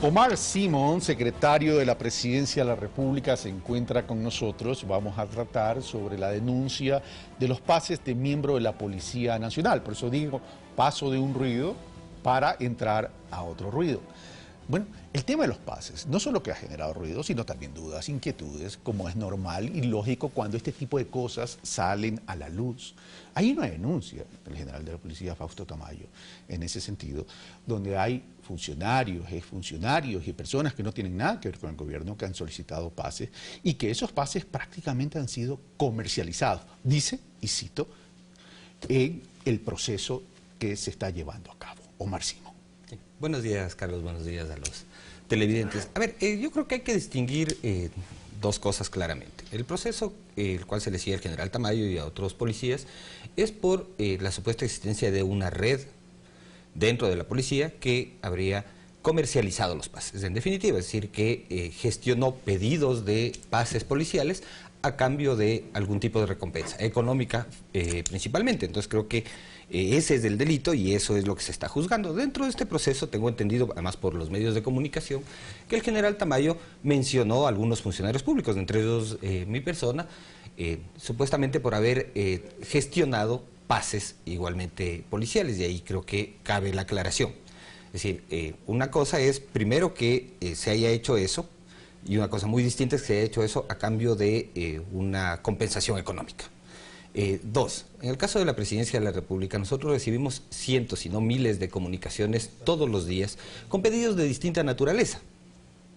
Omar Simón, secretario de la Presidencia de la República, se encuentra con nosotros. Vamos a tratar sobre la denuncia de los pases de miembro de la Policía Nacional. Por eso digo, paso de un ruido para entrar a otro ruido. Bueno, el tema de los pases no solo que ha generado ruido, sino también dudas, inquietudes, como es normal y lógico cuando este tipo de cosas salen a la luz. Hay una denuncia del general de la policía, Fausto Tamayo, en ese sentido, donde hay funcionarios, exfuncionarios y personas que no tienen nada que ver con el gobierno que han solicitado pases y que esos pases prácticamente han sido comercializados, dice, y cito, en el proceso que se está llevando a cabo. Omar Simón. Sí. Buenos días, Carlos, buenos días a los televidentes. A ver, yo creo que hay que distinguir dos cosas claramente. El proceso, el cual se le sigue al general Tamayo y a otros policías, es por la supuesta existencia de una red dentro de la policía que habría comercializado los pases. En definitiva, es decir, que gestionó pedidos de pases policiales a cambio de algún tipo de recompensa, económica principalmente. Entonces creo que ese es el delito y eso es lo que se está juzgando. Dentro de este proceso tengo entendido, además por los medios de comunicación, que el general Tamayo mencionó a algunos funcionarios públicos, entre ellos mi persona, supuestamente por haber gestionado pases igualmente policiales, y ahí creo que cabe la aclaración. Es decir, una cosa es primero que se haya hecho eso, y una cosa muy distinta es que se haya hecho eso a cambio de una compensación económica. Dos, en el caso de la Presidencia de la República, nosotros recibimos cientos, si no miles de comunicaciones todos los días con pedidos de distinta naturaleza.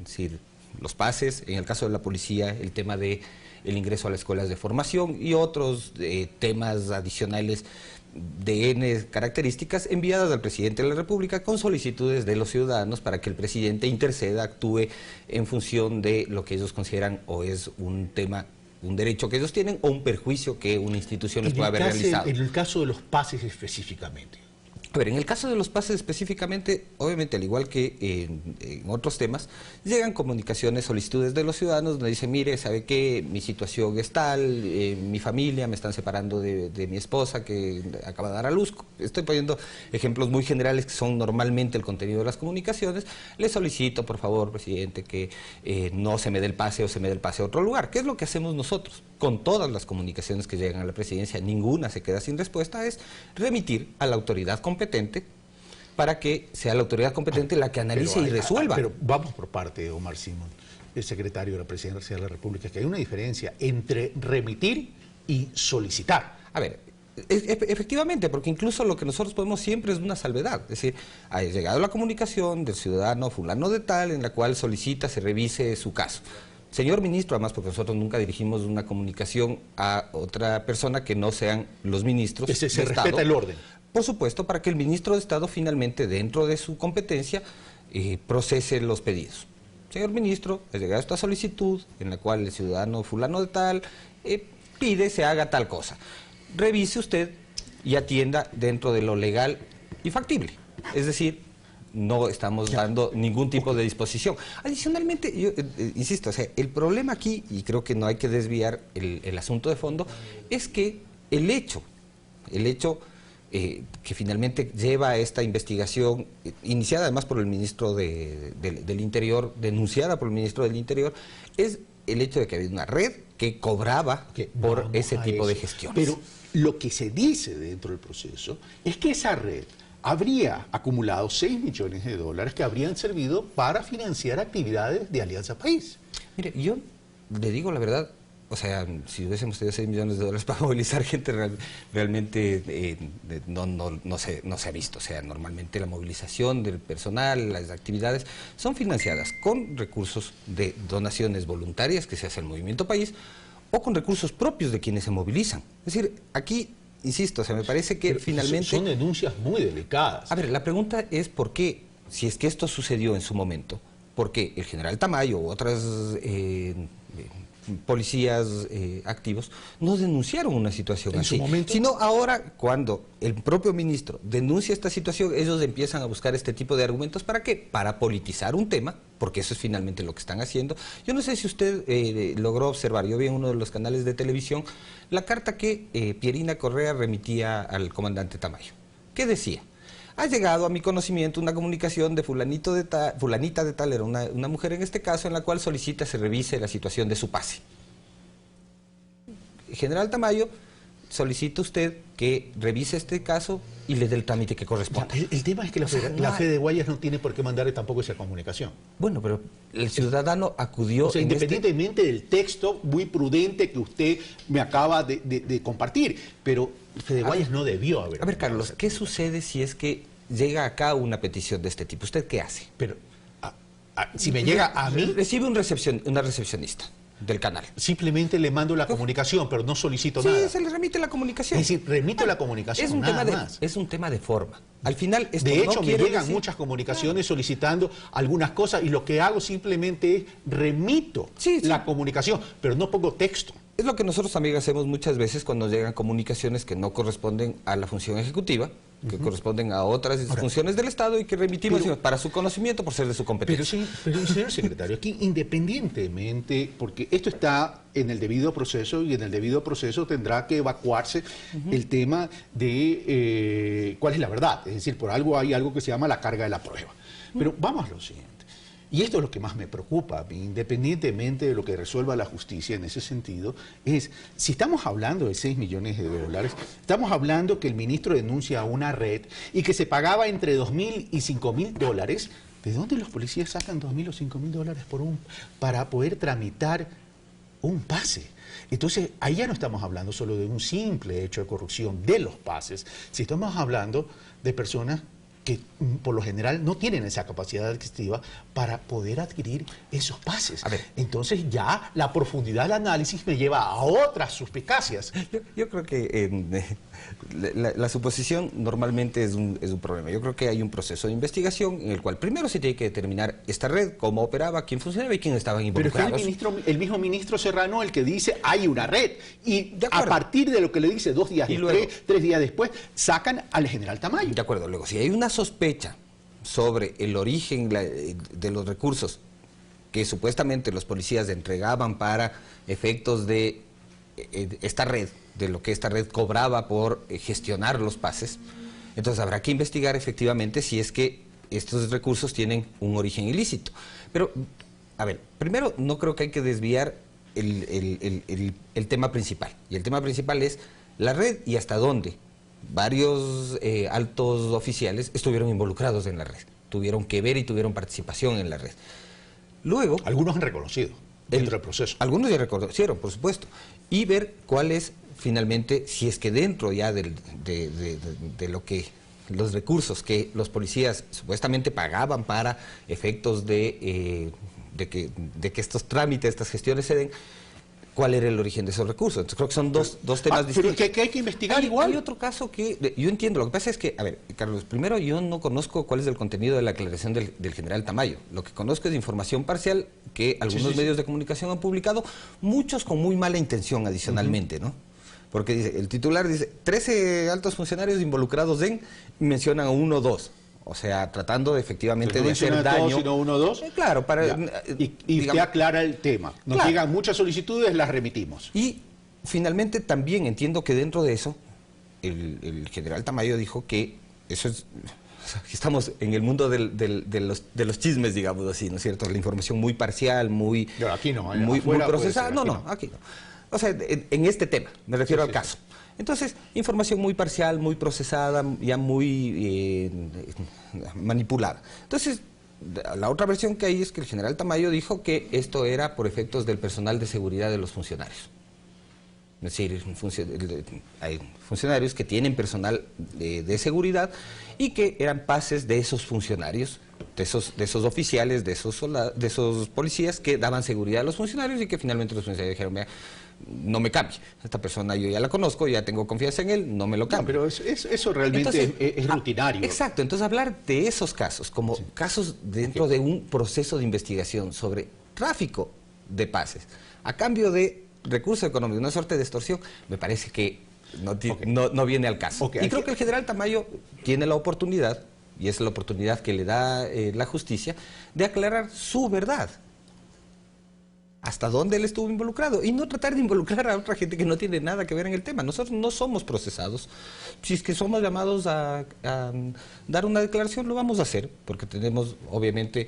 Es decir, los pases, en el caso de la policía, el tema de el ingreso a las escuelas de formación y otros temas adicionales de N características enviadas al presidente de la República con solicitudes de los ciudadanos para que el presidente interceda, actúe en función de lo que ellos consideran o es un tema, un derecho que ellos tienen o un perjuicio que una institución les pueda haber realizado. En el caso de los pases específicamente. A ver, en el caso de los pases específicamente, obviamente al igual que en otros temas, llegan comunicaciones, solicitudes de los ciudadanos donde dicen, mire, ¿sabe qué? Mi situación es tal, mi familia, me están separando de mi esposa que acaba de dar a luz. Estoy poniendo ejemplos muy generales que son normalmente el contenido de las comunicaciones. Le solicito, por favor, presidente, que no se me dé el pase o se me dé el pase a otro lugar. ¿Qué es lo que hacemos nosotros? Con todas las comunicaciones que llegan a la presidencia, ninguna se queda sin respuesta, es remitir a la autoridad competente para que sea la autoridad competente la que analice y resuelva. Pero vamos por parte, Omar Simón, el secretario de la Presidencia de la República, que hay una diferencia entre remitir y solicitar. A ver, efectivamente, porque incluso lo que nosotros podemos siempre es una salvedad. Es decir, ha llegado la comunicación del ciudadano fulano de tal en la cual solicita se revise su caso. Señor ministro, además porque nosotros nunca dirigimos una comunicación a otra persona que no sean los ministros de Estado. Se respeta el orden. Por supuesto, para que el ministro de Estado finalmente, dentro de su competencia, procese los pedidos. Señor ministro, ha llegado esta solicitud en la cual el ciudadano fulano de tal pide se haga tal cosa. Revise usted y atienda dentro de lo legal y factible. Es decir, no estamos dando ningún tipo de disposición. Adicionalmente, yo insisto, o sea, el problema aquí, y creo que no hay que desviar el asunto de fondo, es que el hecho que finalmente lleva a esta investigación, iniciada además por el ministro del Interior, denunciada por el ministro del Interior, es el hecho de que había una red que cobraba por ese tipo de gestiones. Pero lo que se dice dentro del proceso es que esa red habría acumulado 6 millones de dólares que habrían servido para financiar actividades de Alianza País. Mire, yo le digo la verdad, o sea, si hubiésemos tenido 6 millones de dólares para movilizar gente, realmente no se ha visto. O sea, normalmente la movilización del personal, las actividades, son financiadas con recursos de donaciones voluntarias que se hace el Movimiento País o con recursos propios de quienes se movilizan. Es decir, aquí, insisto, o sea, me parece que finalmente... Son denuncias muy delicadas. A ver, la pregunta es por qué, si es que esto sucedió en su momento, por qué el general Tamayo u otras policías activos no denunciaron una situación en así, su momento, sino ahora cuando el propio ministro denuncia esta situación, ellos empiezan a buscar este tipo de argumentos. ¿Para qué? Para politizar un tema, porque eso es finalmente lo que están haciendo. Yo no sé si usted logró observar, yo vi en uno de los canales de televisión la carta que Pierina Correa remitía al comandante Tamayo. ¿Qué decía? ha llegado a mi conocimiento una comunicación de fulanita de tal, era una mujer en este caso, en la cual solicita se revise la situación de su pase. General Tamayo, solicita usted que revise este caso y le dé el trámite que corresponde. El tema es que la Fede Guayas no tiene por qué mandar tampoco esa comunicación. Bueno, pero el ciudadano acudió... O sea, independientemente del texto muy prudente que usted me acaba de compartir, pero Fede Guayas no debió haber... A ver, Carlos, ¿qué sucede si es que llega acá una petición de este tipo? ¿Usted qué hace? Pero, si me llega a mí... Recibe una recepcionista del canal. Simplemente le mando la comunicación, pero no solicito nada. Sí, se le remite la comunicación. Es decir, remito la comunicación, es un tema de forma. Al final, esto de hecho, no me llegan decir... muchas comunicaciones solicitando algunas cosas y lo que hago simplemente es remito la comunicación, pero no pongo texto. Es lo que nosotros también hacemos muchas veces cuando llegan comunicaciones que no corresponden a la función ejecutiva, que corresponden a otras funciones del Estado y que remitimos para su conocimiento por ser de su competencia. Pero señor secretario, aquí independientemente, porque esto está en el debido proceso y en el debido proceso tendrá que evacuarse el tema de cuál es la verdad. Es decir, por algo hay algo que se llama la carga de la prueba. Pero vamos a lo siguiente. Y esto es lo que más me preocupa, independientemente de lo que resuelva la justicia en ese sentido, es, si estamos hablando de 6 millones de dólares, estamos hablando que el ministro denuncia a una red y que se pagaba entre 2.000 y 5.000 dólares, ¿de dónde los policías sacan 2.000 o 5.000 dólares para poder tramitar un pase? Entonces, ahí ya no estamos hablando solo de un simple hecho de corrupción de los pases, si estamos hablando de personas que por lo general no tienen esa capacidad adquisitiva para poder adquirir esos pases. Entonces ya la profundidad del análisis me lleva a otras suspicacias. Yo creo que la suposición normalmente es un problema. Yo creo que hay un proceso de investigación en el cual primero se tiene que determinar esta red, cómo operaba, quién funcionaba y quién estaban involucrados. Pero fue el mismo ministro Serrano el que dice hay una red y a partir de lo que le dice 2 días después, 3 días después, sacan al general Tamayo. De acuerdo, luego si hay una sospecha sobre el origen de los recursos que supuestamente los policías entregaban para efectos de esta red, de lo que esta red cobraba por gestionar los pases, entonces habrá que investigar efectivamente si es que estos recursos tienen un origen ilícito. Pero, a ver, primero no creo que hay que desviar el tema principal, y el tema principal es la red y hasta dónde varios altos oficiales estuvieron involucrados en la red, tuvieron que ver y tuvieron participación en la red. Luego... Algunos han reconocido dentro del proceso. Algunos ya reconocieron, por supuesto. Y ver cuál es finalmente, si es que dentro ya de lo que los recursos que los policías supuestamente pagaban para efectos de que estos trámites, estas gestiones se den, cuál era el origen de esos recursos. Entonces creo que son dos temas distintos. Pero que hay que investigar igual. Hay otro caso que yo entiendo. Lo que pasa es que, a ver, Carlos, primero yo no conozco cuál es el contenido de la aclaración del general Tamayo. Lo que conozco es información parcial que algunos medios de comunicación han publicado, muchos con muy mala intención adicionalmente, ¿no? Porque dice, el titular dice, 13 altos funcionarios involucrados mencionan a 1 o 2. O sea, tratando efectivamente de hacer daño. Todos, sino 1 o 2. Claro, para... Y digamos, te aclara el tema. Nos llegan muchas solicitudes, las remitimos. Y finalmente también entiendo que dentro de eso, el general Tamayo dijo que eso es... Estamos en el mundo de los chismes, digamos así, ¿no es cierto? La información muy parcial, muy procesada. No, aquí no. O sea, en este tema, me refiero al caso. Entonces, información muy parcial, muy procesada, ya muy manipulada. Entonces, la otra versión que hay es que el general Tamayo dijo que esto era por efectos del personal de seguridad de los funcionarios. Es decir, hay funcionarios que tienen personal de seguridad y que eran pases de esos funcionarios, de esos oficiales, de esos policías que daban seguridad a los funcionarios y que finalmente los funcionarios dijeron, mira, no me cambie, esta persona yo ya la conozco, ya tengo confianza en él, no me lo cambie. No, pero eso realmente entonces, es rutinario. Exacto, entonces hablar de esos casos como casos dentro de un proceso de investigación sobre tráfico de pases, a cambio de recursos económicos, una suerte de extorsión, me parece que no viene al caso. Y creo que el general Tamayo tiene la oportunidad, y es la oportunidad que le da la justicia, de aclarar su verdad. hasta dónde él estuvo involucrado y no tratar de involucrar a otra gente que no tiene nada que ver en el tema. Nosotros no somos procesados. Si es que somos llamados a dar una declaración, lo vamos a hacer, porque tenemos, obviamente,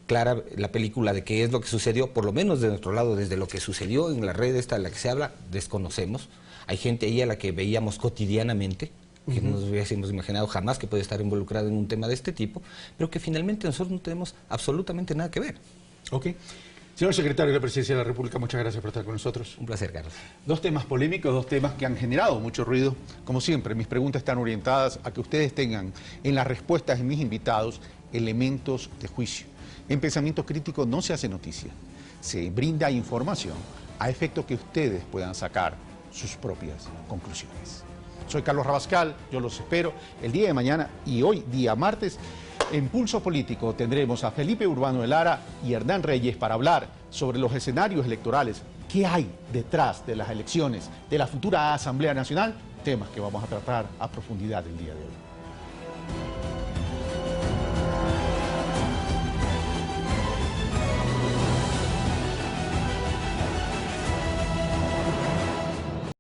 clara la película de qué es lo que sucedió, por lo menos de nuestro lado, desde lo que sucedió en la red esta en la que se habla, desconocemos. Hay gente ahí a la que veíamos cotidianamente, que no nos hubiésemos imaginado jamás que puede estar involucrado en un tema de este tipo, pero que finalmente nosotros no tenemos absolutamente nada que ver. Ok. Señor secretario de la Presidencia de la República, muchas gracias por estar con nosotros. Un placer, Carlos. Dos temas polémicos, dos temas que han generado mucho ruido. Como siempre, mis preguntas están orientadas a que ustedes tengan en las respuestas de mis invitados elementos de juicio. En Pensamiento Crítico no se hace noticia, se brinda información a efecto que ustedes puedan sacar sus propias conclusiones. Soy Carlos Rabascal, yo los espero el día de mañana y hoy, día martes, en Pulso Político tendremos a Felipe Urbano de Lara y Hernán Reyes para hablar sobre los escenarios electorales. ¿Qué hay detrás de las elecciones de la futura Asamblea Nacional? Temas que vamos a tratar a profundidad el día de hoy.